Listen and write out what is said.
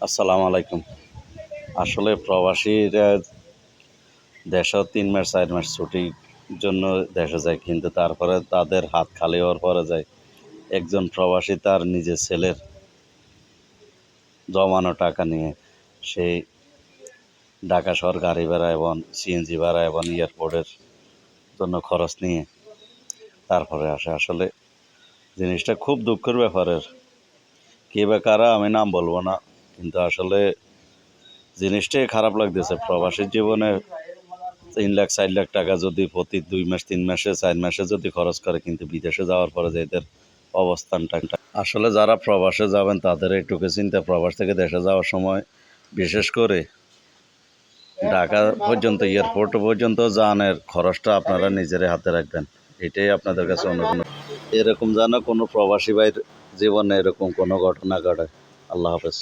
আসসালামু আলাইকুম। আসলে প্রবাসীরা দেশেও ৩ মাস ৪ মাস ছুটির জন্য দেশে যায়। কিন্তু তারপরে তাদের হাত খালি হওয়ার পরে যায়। একজন প্রবাসী তার নিজের ছেলের জমানো টাকা নিয়ে সেই ঢাকা শহর গাড়ি ভাড়া এবং সিএনজি ভাড়া এবং এয়ারপোর্টের জন্য খরচ নিয়ে তারপরে আসে। আসলে জিনিসটা খুব দুঃখের ব্যাপারের। কে বা কারা আমি নাম বলবো না। কিন্তু আসলে জিনিসটাই খারাপ লাগতেছে। প্রবাসীর জীবনে ৩ লাখ ৪ লাখ টাকা যদি প্রতি ২ মাস ৩ মাসে ৪ মাসে যদি খরচ করে, কিন্তু বিদেশে যাওয়ার পরে যে এদের অবস্থানটা আসলে যারা প্রবাসে যাবেন তাদের এইটুকু চিন্তা, প্রবাস থেকে দেশে যাওয়ার সময় বিশেষ করে ঢাকা পর্যন্ত এয়ারপোর্ট পর্যন্ত যাওয়ার খরচটা আপনারা নিজের হাতে রাখবেন। এটাই আপনাদের কাছে অনুরোধ। এরকম যেন কোনো প্রবাসী ভাইয়ের জীবনে এরকম কোনো ঘটনা ঘটে। আল্লাহ হাফেজ।